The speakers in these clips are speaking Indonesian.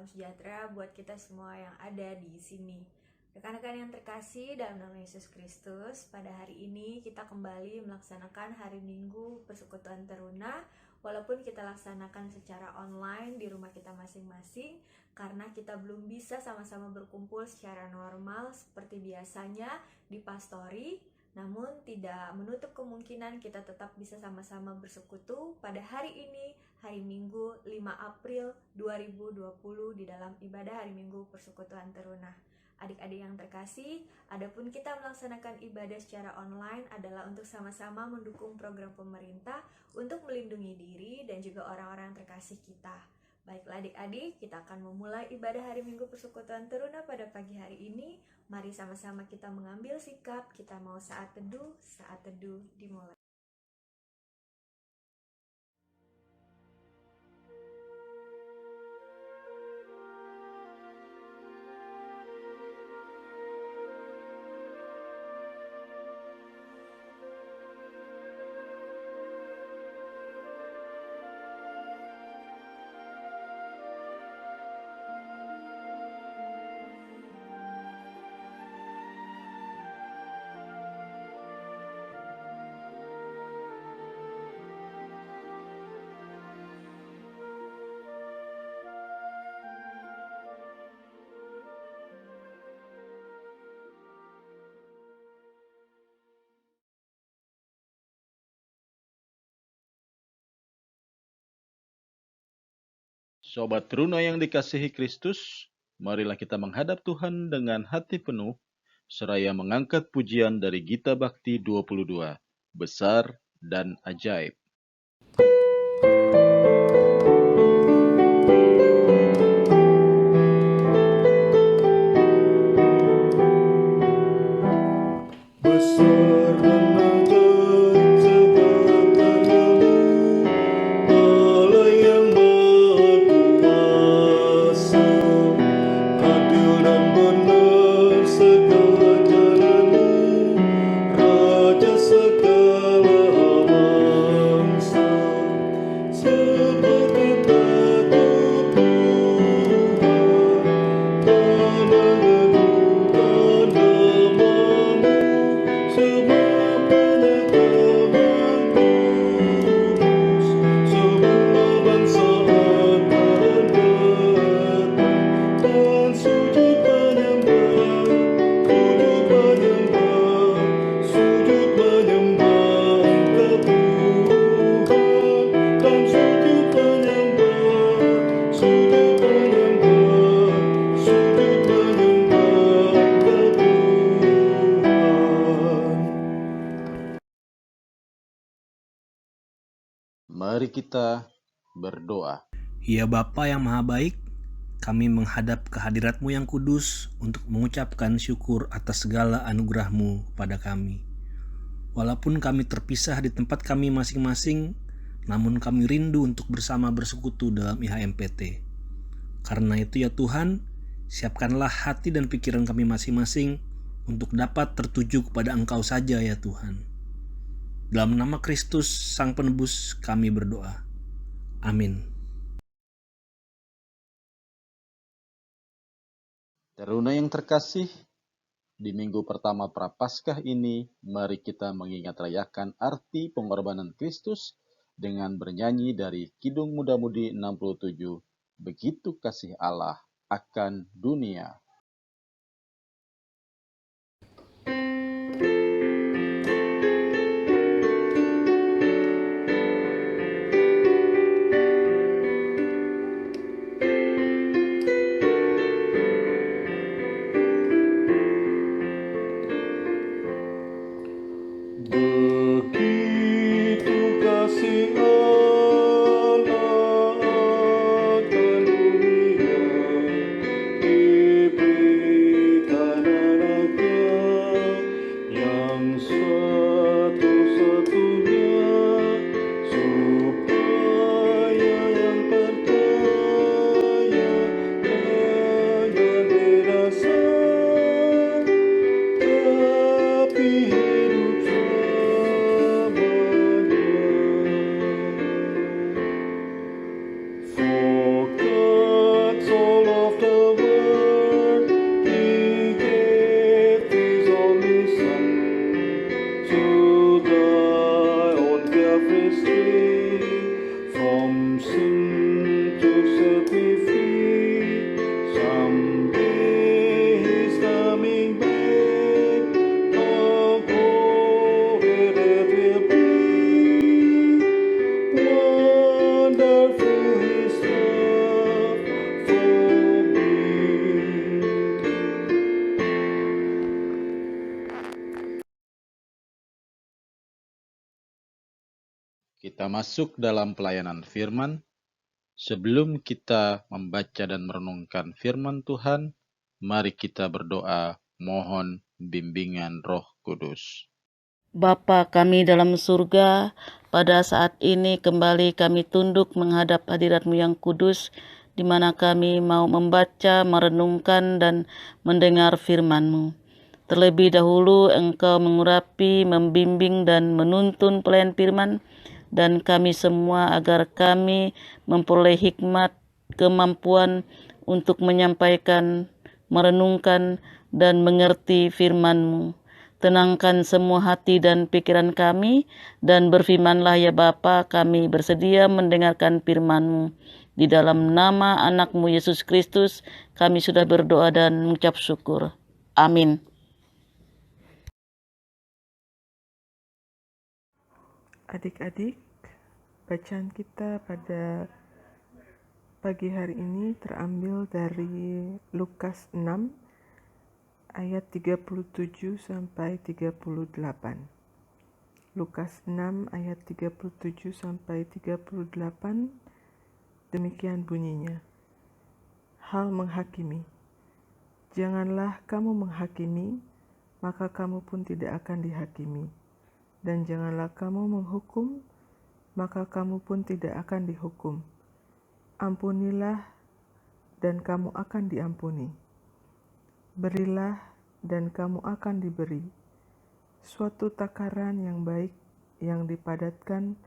salam sejahtera buat kita semua yang ada di sini. Rekan-rekan yang terkasih dalam nama Yesus Kristus, pada hari ini kita kembali melaksanakan hari Minggu Persekutuan Teruna, walaupun kita laksanakan secara online di rumah kita masing-masing, karena kita belum bisa sama-sama berkumpul secara normal seperti biasanya di pastori. Namun tidak menutup kemungkinan kita tetap bisa sama-sama bersekutu pada hari ini, hari Minggu 5 April 2020 di dalam ibadah hari Minggu Persekutuan Teruna. Adik-adik yang terkasih, adapun kita melaksanakan ibadah secara online adalah untuk sama-sama mendukung program pemerintah untuk melindungi diri dan juga orang-orang terkasih kita. Baiklah adik-adik, kita akan memulai ibadah hari Minggu Persekutuan Teruna pada pagi hari ini. Mari sama-sama kita mengambil sikap, kita mau saat teduh dimulai. Sobat Teruna yang dikasihi Kristus, marilah kita menghadap Tuhan dengan hati penuh, seraya mengangkat pujian dari Gita Bakti 22, Besar dan Ajaib. Mari kita berdoa. Ya Bapa yang Maha Baik, kami menghadap kehadirat-Mu yang kudus untuk mengucapkan syukur atas segala anugerah-Mu pada kami. Walaupun kami terpisah di tempat kami masing-masing, namun kami rindu untuk bersama bersekutu dalam IHMPT. Karena itu ya Tuhan, siapkanlah hati dan pikiran kami masing-masing untuk dapat tertuju kepada Engkau saja ya Tuhan. Dalam nama Kristus Sang Penebus kami berdoa. Amin. Teruna yang terkasih, di minggu pertama Prapaskah ini, mari kita mengingat rayakan arti pengorbanan Kristus dengan bernyanyi dari Kidung Muda-Mudi 67, Begitu Kasih Allah akan Dunia. Begitu kasih Allah akan dunia, Kita masuk dalam pelayanan firman. Sebelum kita membaca dan merenungkan firman Tuhan, mari kita berdoa mohon bimbingan Roh Kudus. Bapa kami dalam surga, pada saat ini kembali kami tunduk menghadap hadirat-Mu yang kudus, di mana kami mau membaca, merenungkan, dan mendengar firman-Mu. Terlebih dahulu Engkau mengurapi, membimbing, dan menuntun pelayan firman, dan kami semua agar kami memperoleh hikmat, kemampuan untuk menyampaikan, merenungkan, dan mengerti firman-Mu. Tenangkan semua hati dan pikiran kami, dan berfirmanlah ya Bapa, kami bersedia mendengarkan firman-Mu. Di dalam nama anak-Mu Yesus Kristus, kami sudah berdoa dan mengucap syukur. Amin. Adik-adik, bacaan kita pada pagi hari ini terambil dari Lukas 6 ayat 37 sampai 38. Lukas 6 ayat 37 sampai 38, demikian bunyinya. Hal menghakimi. Janganlah kamu menghakimi, maka kamu pun tidak akan dihakimi. Dan janganlah kamu menghukum, maka kamu pun tidak akan dihukum. Ampunilah, dan kamu akan diampuni. Berilah, dan kamu akan diberi. Suatu takaran yang baik, yang dipadatkan,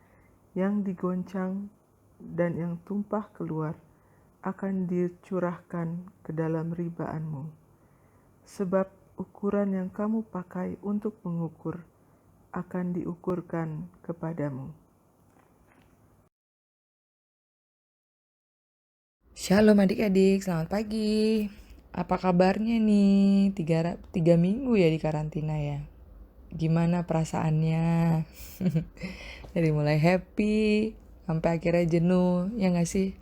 yang digoncang, dan yang tumpah keluar, akan dicurahkan ke dalam ribaanmu. Sebab ukuran yang kamu pakai untuk mengukur, akan diukurkan kepadamu. Shalom adik-adik, selamat pagi. Apa kabarnya nih? Tiga minggu ya di karantina ya. Gimana perasaannya? Dari mulai happy sampai akhirnya jenuh, ya gak sih?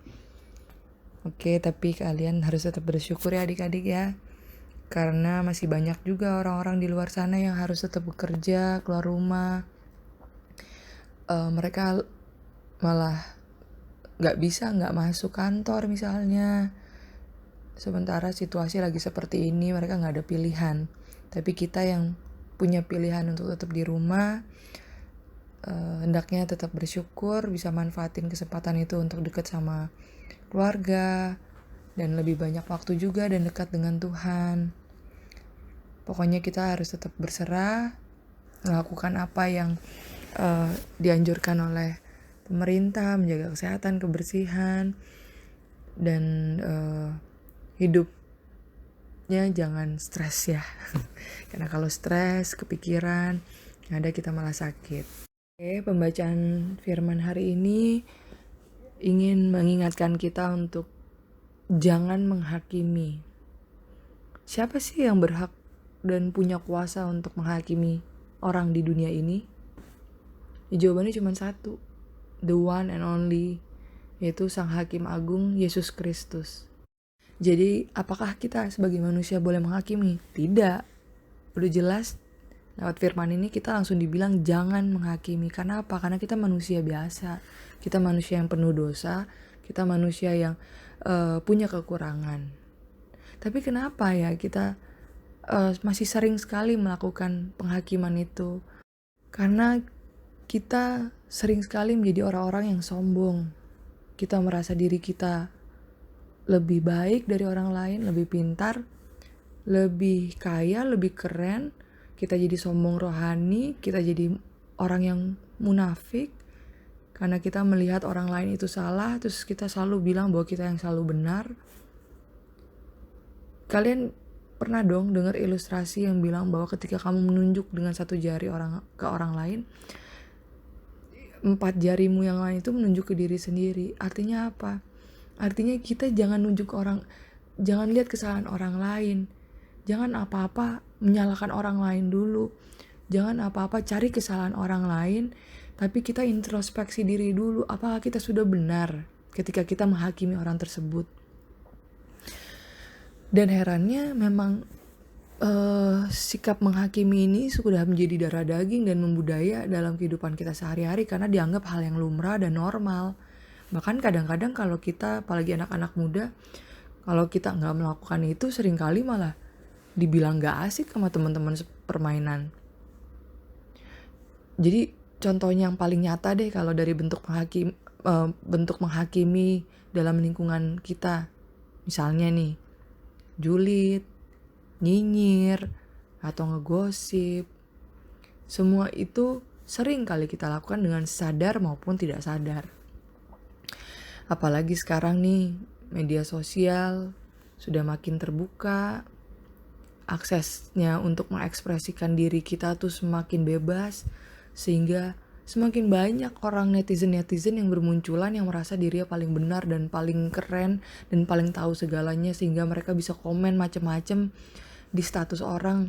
Oke, tapi kalian harus tetap bersyukur ya adik-adik ya. Karena masih banyak juga orang-orang di luar sana yang harus tetap bekerja, keluar rumah. Mereka malah gak masuk kantor misalnya. Sementara situasi lagi seperti ini, mereka gak ada pilihan. Tapi kita yang punya pilihan untuk tetap di rumah, hendaknya tetap bersyukur, bisa manfaatin kesempatan itu untuk dekat sama keluarga, dan lebih banyak waktu juga dan dekat dengan Tuhan. Pokoknya kita harus tetap berserah, melakukan apa yang dianjurkan oleh pemerintah, menjaga kesehatan, kebersihan, dan hidupnya jangan stres ya. Karena kalau stres, kepikiran, ada kita malah sakit. Oke, pembacaan firman hari ini ingin mengingatkan kita untuk jangan menghakimi. Siapa sih yang berhak dan punya kuasa untuk menghakimi orang di dunia ini? Jawabannya cuma satu, the one and only, yaitu Sang Hakim Agung Yesus Kristus. Jadi apakah kita sebagai manusia boleh menghakimi? Tidak. Udah jelas lewat firman ini kita langsung dibilang jangan menghakimi. Karena apa? Karena kita manusia biasa, kita manusia yang penuh dosa, kita manusia yang punya kekurangan. Tapi kenapa ya kita masih sering sekali melakukan penghakiman itu? Karena kita sering sekali menjadi orang-orang yang sombong. Kita merasa diri kita lebih baik dari orang lain, lebih pintar, lebih kaya, lebih keren. Kita jadi sombong rohani, kita jadi orang yang munafik. Karena kita melihat orang lain itu salah, terus kita selalu bilang bahwa kita yang selalu benar. Kalian pernah dong dengar ilustrasi yang bilang bahwa ketika kamu menunjuk dengan satu jari ke orang lain, 4 jarimu yang lain itu menunjuk ke diri sendiri. Artinya apa? Artinya kita jangan jangan lihat kesalahan orang lain. Jangan apa-apa menyalahkan orang lain dulu. Jangan apa-apa cari kesalahan orang lain, tapi kita introspeksi diri dulu. Apakah kita sudah benar ketika kita menghakimi orang tersebut? Dan herannya memang sikap menghakimi ini sudah menjadi darah daging dan membudaya dalam kehidupan kita sehari-hari karena dianggap hal yang lumrah dan normal. Bahkan kadang-kadang kalau kita, apalagi anak-anak muda, kalau kita nggak melakukan itu seringkali malah dibilang nggak asik sama teman-teman permainan. Jadi contohnya yang paling nyata deh kalau dari bentuk menghakimi dalam lingkungan kita. Misalnya nih, julid, nyinyir, atau ngegosip. Semua itu sering kali kita lakukan dengan sadar maupun tidak sadar. Apalagi sekarang nih, media sosial sudah makin terbuka, aksesnya untuk mengekspresikan diri kita tuh semakin bebas, sehingga semakin banyak orang netizen yang bermunculan yang merasa dirinya paling benar dan paling keren dan paling tahu segalanya, sehingga mereka bisa komen macem-macem di status orang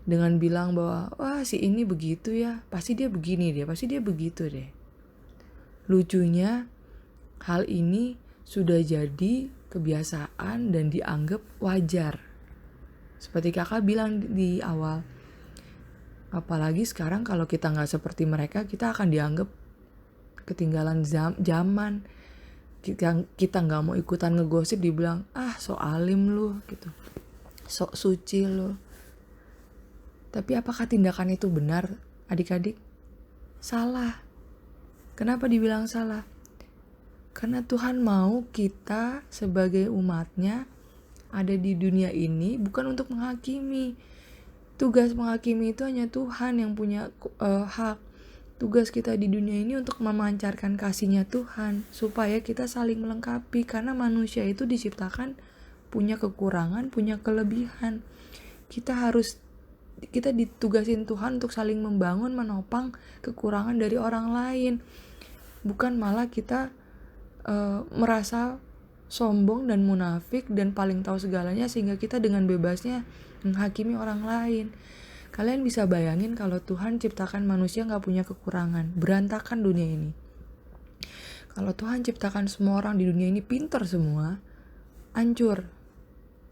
dengan bilang bahwa wah si ini begitu ya, pasti dia begini deh, pasti dia begitu deh. Lucunya hal ini sudah jadi kebiasaan dan dianggap wajar. Seperti kakak bilang di awal, apalagi sekarang kalau kita gak seperti mereka, kita akan dianggap ketinggalan zaman. Kita gak mau ikutan ngegosip, dibilang so alim lu gitu, sok suci lu. Tapi apakah tindakan itu benar, adik-adik? Salah. Kenapa dibilang salah? Karena Tuhan mau kita sebagai umatnya ada di dunia ini bukan untuk menghakimi. Tugas menghakimi itu hanya Tuhan yang punya hak. Tugas kita di dunia ini untuk memancarkan kasih-Nya Tuhan, supaya kita saling melengkapi, karena manusia itu diciptakan punya kekurangan, punya kelebihan. Kita ditugasin Tuhan untuk saling membangun, menopang kekurangan dari orang lain. Bukan malah kita merasa sombong dan munafik dan paling tahu segalanya, sehingga kita dengan bebasnya menghakimi orang lain. Kalian bisa bayangin kalau Tuhan ciptakan manusia gak punya kekurangan, berantakan dunia ini. Kalau Tuhan ciptakan semua orang di dunia ini pintar semua, hancur.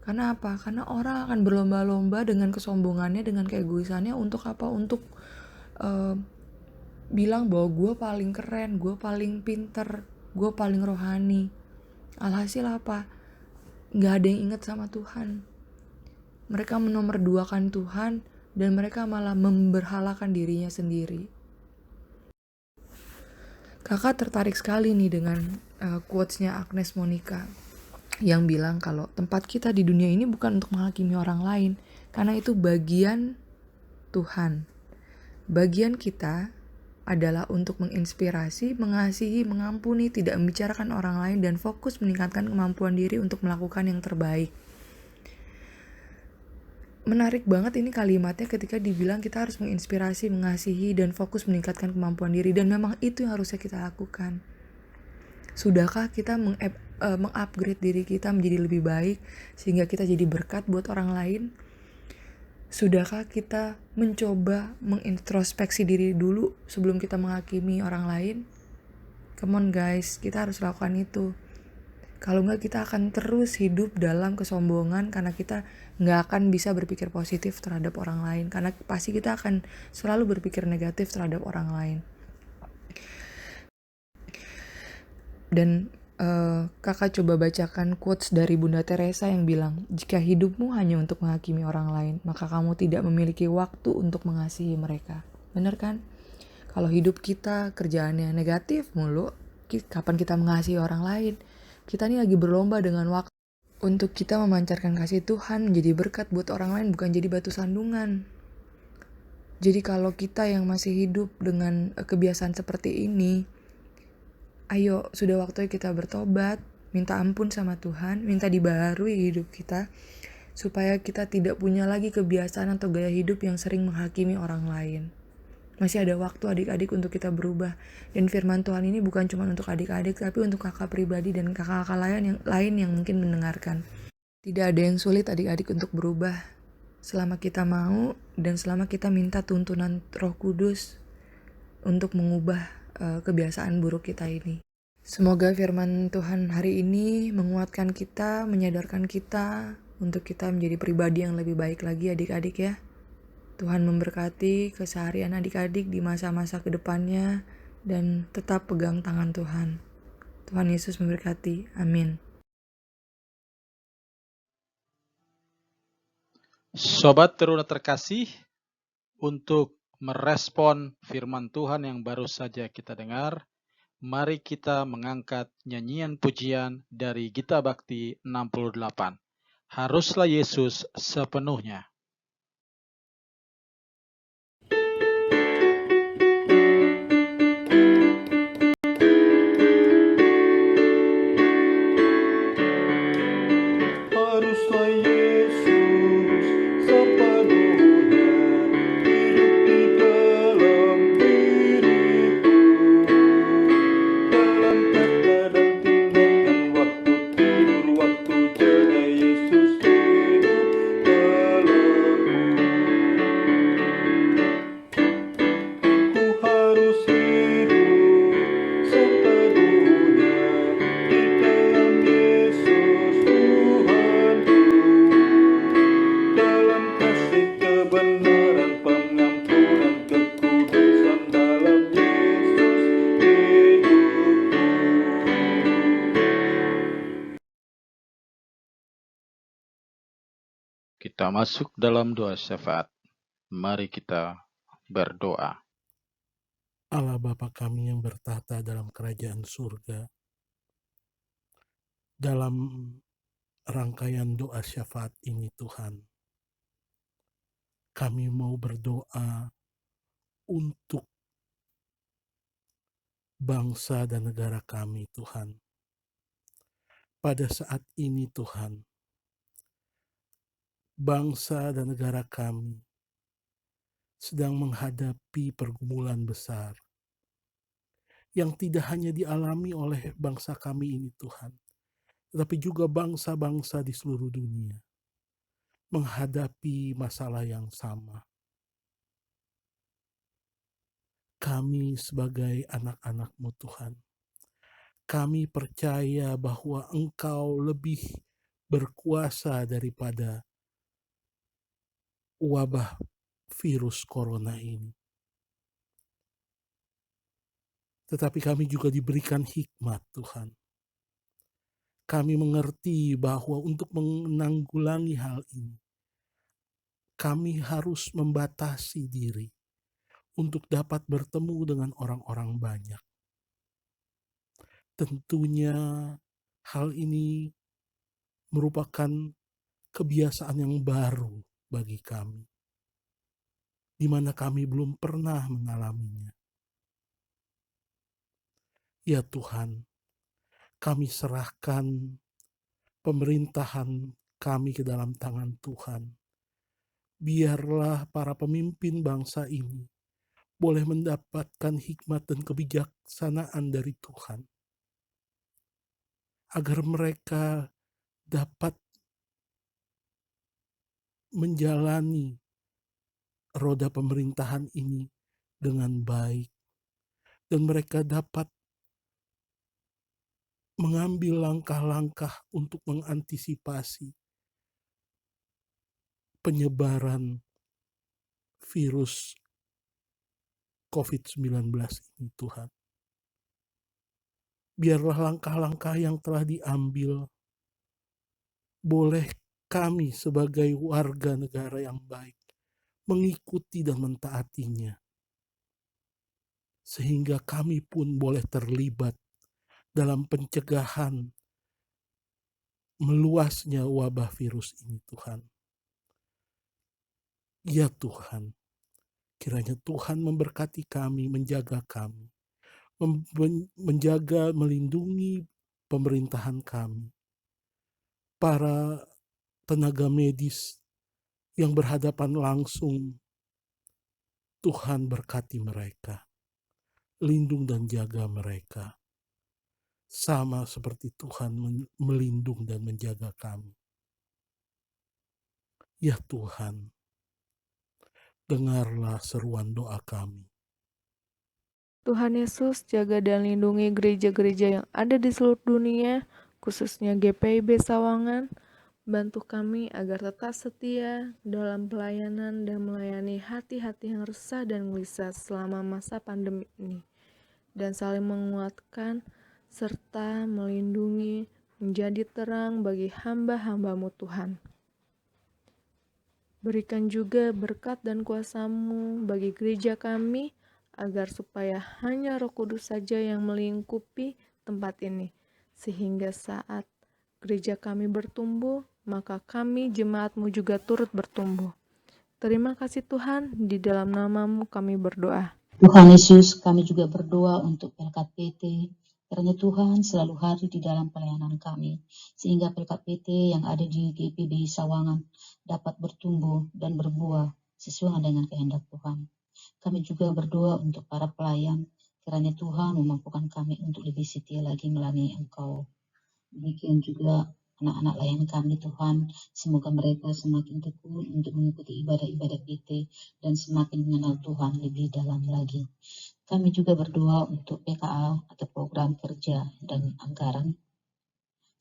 Karena apa? Karena orang akan berlomba-lomba dengan kesombongannya, dengan keegoisannya. Untuk apa? Untuk bilang bahwa gue paling keren, gue paling pinter, gue paling rohani. Alhasil apa? Gak ada yang ingat sama Tuhan. Mereka menomorduakan Tuhan dan mereka malah memberhalakan dirinya sendiri. Kakak tertarik sekali nih dengan quotes-nya Agnes Monica yang bilang kalau tempat kita di dunia ini bukan untuk menghakimi orang lain, karena itu bagian Tuhan. Bagian kita adalah untuk menginspirasi, mengasihi, mengampuni, tidak membicarakan orang lain, dan fokus meningkatkan kemampuan diri untuk melakukan yang terbaik. Menarik banget ini kalimatnya ketika dibilang kita harus menginspirasi, mengasihi, dan fokus meningkatkan kemampuan diri. Dan memang itu yang harusnya kita lakukan. Sudahkah kita mengupgrade diri kita menjadi lebih baik sehingga kita jadi berkat buat orang lain? Sudahkah kita mencoba mengintrospeksi diri dulu sebelum kita menghakimi orang lain? Come on guys, kita harus lakukan itu. Kalau enggak, kita akan terus hidup dalam kesombongan karena kita nggak akan bisa berpikir positif terhadap orang lain, karena pasti kita akan selalu berpikir negatif terhadap orang lain. Dan kakak coba bacakan quotes dari Bunda Teresa yang bilang, jika hidupmu hanya untuk menghakimi orang lain, maka kamu tidak memiliki waktu untuk mengasihi mereka. Bener kan? Kalau hidup kita kerjaannya negatif mulu, kapan kita mengasihi orang lain? Kita ini lagi berlomba dengan waktu untuk kita memancarkan kasih Tuhan, menjadi berkat buat orang lain, bukan jadi batu sandungan. Jadi kalau kita yang masih hidup dengan kebiasaan seperti ini, ayo, sudah waktunya kita bertobat, minta ampun sama Tuhan, minta dibaharui hidup kita, supaya kita tidak punya lagi kebiasaan atau gaya hidup yang sering menghakimi orang lain. Masih ada waktu adik-adik untuk kita berubah. Dan firman Tuhan ini bukan cuma untuk adik-adik, tapi untuk kakak pribadi dan kakak-kakak lain yang mungkin mendengarkan. Tidak ada yang sulit adik-adik untuk berubah, selama kita mau dan selama kita minta tuntunan Roh Kudus untuk mengubah kebiasaan buruk kita ini. Semoga firman Tuhan hari ini menguatkan kita, menyadarkan kita untuk kita menjadi pribadi yang lebih baik lagi adik-adik ya. Tuhan memberkati keseharian adik-adik di masa-masa kedepannya dan tetap pegang tangan Tuhan. Tuhan Yesus memberkati. Amin. Sobat Teruna terkasih, untuk merespon firman Tuhan yang baru saja kita dengar, mari kita mengangkat nyanyian pujian dari Gita Bakti 68. Haruslah Yesus sepenuhnya. Haruslah Yesus sepenuhnya hidup di dalam diriku, dalam kata dan tindakan, waktu tidur, waktu jaga, Yesus hidup dalamku. Ku harus hidup sepenuhnya di dalam Yesus Tuhanku, dalam kasih kebenaran, pengampunan, kekudusan, dalam Yesus hidupku. Kita masuk dalam doa syafaat. Mari kita berdoa. Allah Bapa kami yang bertahta dalam kerajaan surga, dalam rangkaian doa syafaat ini Tuhan, kami mau berdoa untuk bangsa dan negara kami Tuhan. Pada saat ini Tuhan, bangsa dan negara kami sedang menghadapi pergumulan besar yang tidak hanya dialami oleh bangsa kami ini Tuhan, tetapi juga bangsa-bangsa di seluruh dunia menghadapi masalah yang sama. Kami sebagai anak-anak-Mu Tuhan, kami percaya bahwa Engkau lebih berkuasa daripada wabah virus corona ini. Tetapi kami juga diberikan hikmat Tuhan. Kami mengerti bahwa untuk menanggulangi hal ini, kami harus membatasi diri untuk dapat bertemu dengan orang-orang banyak. Tentunya hal ini merupakan kebiasaan yang baru bagi kami, di mana kami belum pernah mengalaminya. Ya Tuhan, kami serahkan pemerintahan kami ke dalam tangan Tuhan. Biarlah para pemimpin bangsa ini boleh mendapatkan hikmat dan kebijaksanaan dari Tuhan, agar mereka dapat menjalani roda pemerintahan ini dengan baik, dan mereka dapat mengambil langkah-langkah untuk mengantisipasi penyebaran virus COVID-19 ini Tuhan. Biarlah langkah-langkah yang telah diambil boleh kami sebagai warga negara yang baik mengikuti dan mentaatinya, sehingga kami pun boleh terlibat dalam pencegahan meluasnya wabah virus ini Tuhan. Ya Tuhan, kiranya Tuhan memberkati kami, menjaga kami, menjaga, melindungi pemerintahan kami, para tenaga medis yang berhadapan langsung. Tuhan berkati mereka, lindung dan jaga mereka, sama seperti Tuhan melindung dan menjaga kami. Ya Tuhan, dengarlah seruan doa kami. Tuhan Yesus, jaga dan lindungi gereja-gereja yang ada di seluruh dunia, khususnya GPIB Sawangan. Bantu kami agar tetap setia dalam pelayanan dan melayani hati-hati yang resah dan gelisah selama masa pandemi ini, dan saling menguatkan serta melindungi menjadi terang bagi hamba-hamba-Mu Tuhan. Berikan juga berkat dan kuasa-Mu bagi gereja kami, agar supaya hanya Roh Kudus saja yang melingkupi tempat ini, sehingga saat gereja kami bertumbuh, maka kami jemaat-Mu juga turut bertumbuh. Terima kasih Tuhan, di dalam nama-Mu kami berdoa. Tuhan Yesus, kami juga berdoa untuk PLKPT, karena Tuhan selalu hadir di dalam pelayanan kami, sehingga PLKPT yang ada di GPBI Sawangan dapat bertumbuh dan berbuah sesuai dengan kehendak Tuhan. Kami juga berdoa untuk para pelayan, kiranya Tuhan memampukan kami untuk lebih setia lagi melayani Engkau. Demikian juga anak-anak layan kami Tuhan, semoga mereka semakin tekun untuk mengikuti ibadah-ibadah PT dan semakin mengenal Tuhan lebih dalam lagi. Kami juga berdoa untuk PKA atau program kerja dan anggaran.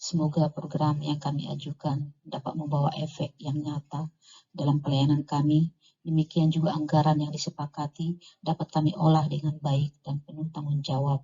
Semoga program yang kami ajukan dapat membawa efek yang nyata dalam pelayanan kami. Demikian juga anggaran yang disepakati dapat kami olah dengan baik dan penuh tanggung jawab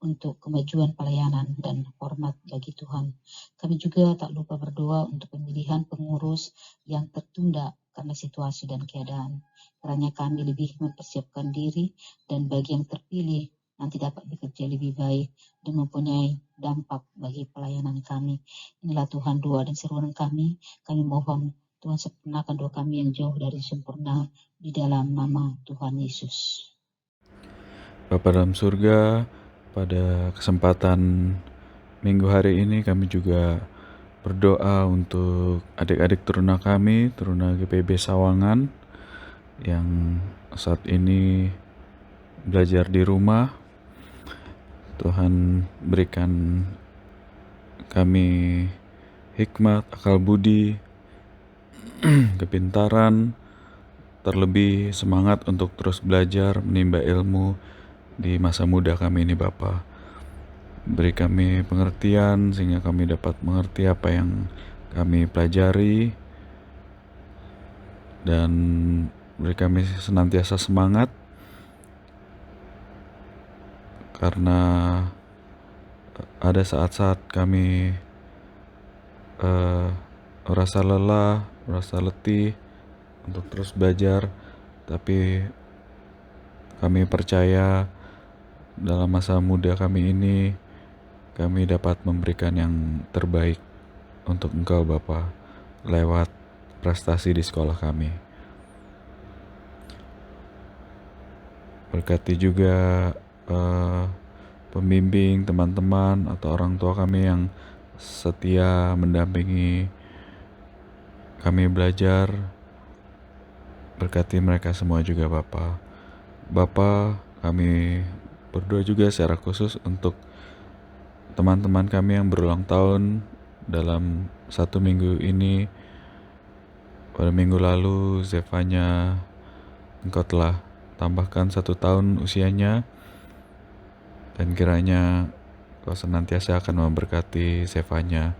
untuk kemajuan pelayanan dan hormat bagi Tuhan. Kami juga tak lupa berdoa untuk pemilihan pengurus yang tertunda karena situasi dan keadaan. Kiranya kami lebih mempersiapkan diri dan bagi yang terpilih nanti dapat bekerja lebih baik dan mempunyai dampak bagi pelayanan kami. Inilah Tuhan doa dan seruan kami. Kami mohon Tuhan sempurnakan doa kami yang jauh dari sempurna di dalam nama Tuhan Yesus. Bapa dalam surga, pada kesempatan minggu hari ini kami juga berdoa untuk adik-adik teruna kami, teruna GPB Sawangan yang saat ini belajar di rumah. Tuhan berikan kami hikmat, akal budi, kepintaran, terlebih semangat untuk terus belajar, menimba ilmu di masa muda kami ini Bapa. Beri kami pengertian sehingga kami dapat mengerti apa yang kami pelajari, dan beri kami senantiasa semangat karena ada saat-saat kami rasa lelah, rasa letih untuk terus belajar, tapi kami percaya dalam masa muda kami ini kami dapat memberikan yang terbaik untuk Engkau Bapa lewat prestasi di sekolah kami. Berkati juga pembimbing, teman-teman atau orang tua kami yang setia mendampingi kami belajar. Berkati mereka semua juga Bapa. Bapa, kami berdoa juga secara khusus untuk teman-teman kami yang berulang tahun dalam 1 minggu ini. Pada minggu lalu Zevanya Engkau telah tambahkan 1 tahun usianya, dan kiranya Kau senantiasa akan memberkati Zevanya.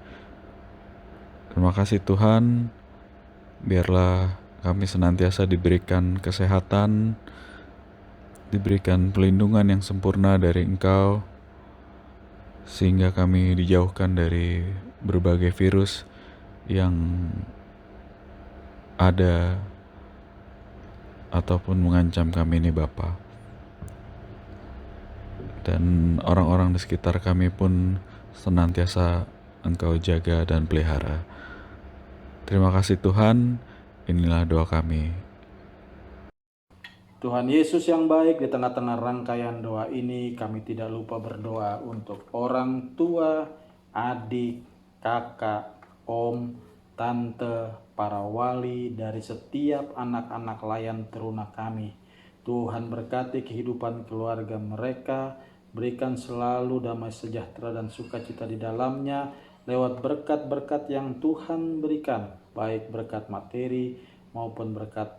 Terima kasih Tuhan, biarlah kami senantiasa diberikan kesehatan, diberikan pelindungan yang sempurna dari Engkau, sehingga kami dijauhkan dari berbagai virus yang ada ataupun mengancam kami ini Bapa. Dan orang-orang di sekitar kami pun senantiasa Engkau jaga dan pelihara. Terima kasih Tuhan, inilah doa kami. Tuhan Yesus yang baik, di tengah-tengah rangkaian doa ini kami tidak lupa berdoa untuk orang tua, adik, kakak, om, tante, para wali dari setiap anak-anak layan teruna kami. Tuhan berkati kehidupan keluarga mereka, berikan selalu damai sejahtera dan sukacita di dalamnya lewat berkat-berkat yang Tuhan berikan, baik berkat materi maupun berkat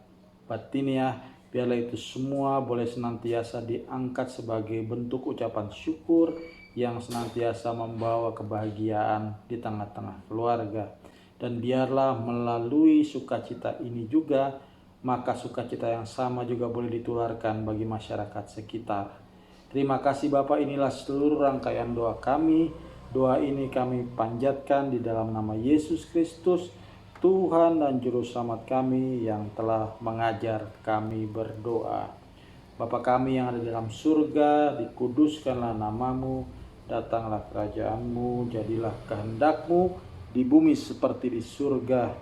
batiniah. Biarlah itu semua boleh senantiasa diangkat sebagai bentuk ucapan syukur yang senantiasa membawa kebahagiaan di tengah-tengah keluarga. Dan biarlah melalui sukacita ini juga, maka sukacita yang sama juga boleh ditularkan bagi masyarakat sekitar. Terima kasih Bapa, inilah seluruh rangkaian doa kami. Doa ini kami panjatkan di dalam nama Yesus Kristus, Tuhan dan Juru Selamat kami yang telah mengajar kami berdoa. Bapa kami yang ada di dalam surga, dikuduskanlah namamu, datanglah kerajaanmu, jadilah kehendakmu di bumi seperti di surga.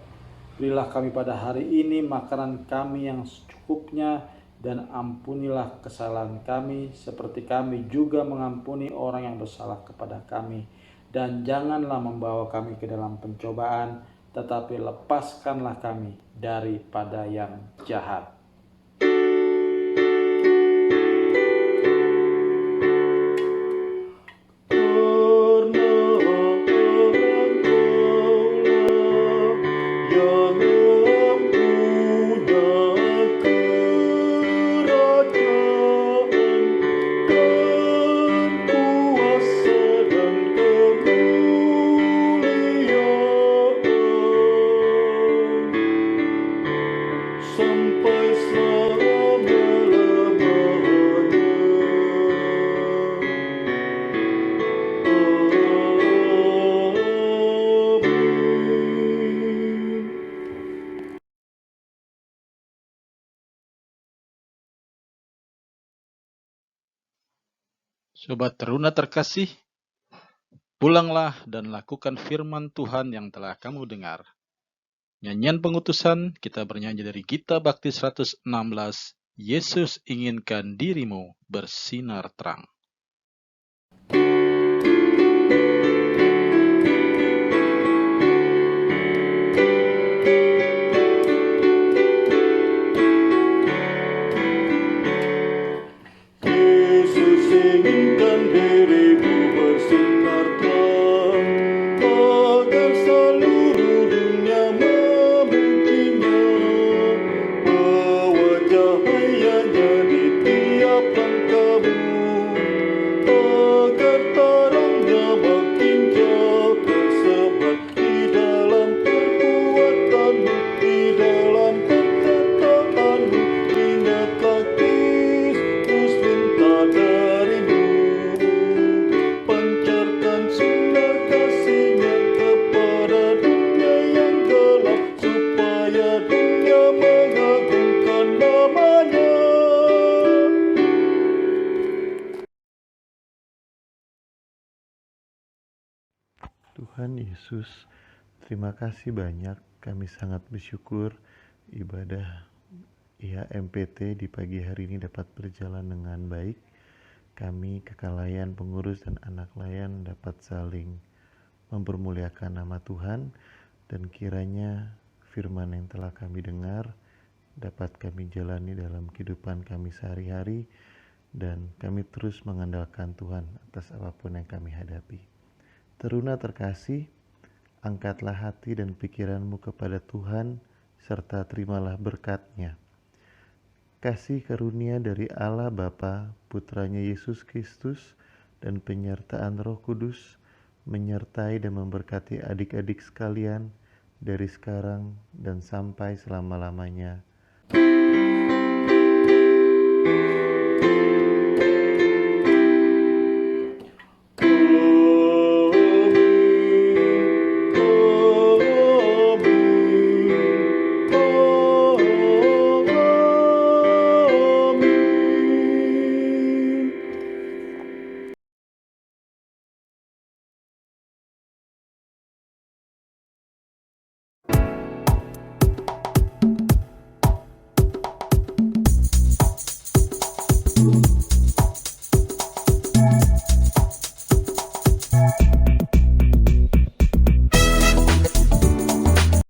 Berilah kami pada hari ini makanan kami yang secukupnya, dan ampunilah kesalahan kami seperti kami juga mengampuni orang yang bersalah kepada kami. Dan janganlah membawa kami ke dalam pencobaan, tetapi lepaskanlah kami daripada yang jahat. Sobat Teruna terkasih, pulanglah dan lakukan firman Tuhan yang telah kamu dengar. Nyanyian pengutusan kita bernyanyi dari Gita Bakti 116, Yesus inginkan dirimu bersinar terang. Tuhan Yesus, terima kasih banyak. Kami sangat bersyukur ibadah MPT di pagi hari ini dapat berjalan dengan baik. Kami, kekalayan, pengurus, dan anak layan dapat saling mempermuliakan nama Tuhan, dan kiranya firman yang telah kami dengar dapat kami jalani dalam kehidupan kami sehari-hari, dan kami terus mengandalkan Tuhan atas apapun yang kami hadapi. Teruna terkasih, angkatlah hati dan pikiranmu kepada Tuhan, serta terimalah berkat-Nya. Kasih karunia dari Allah Bapa, Putranya Yesus Kristus, dan penyertaan Roh Kudus menyertai dan memberkati adik-adik sekalian dari sekarang dan sampai selama-lamanya.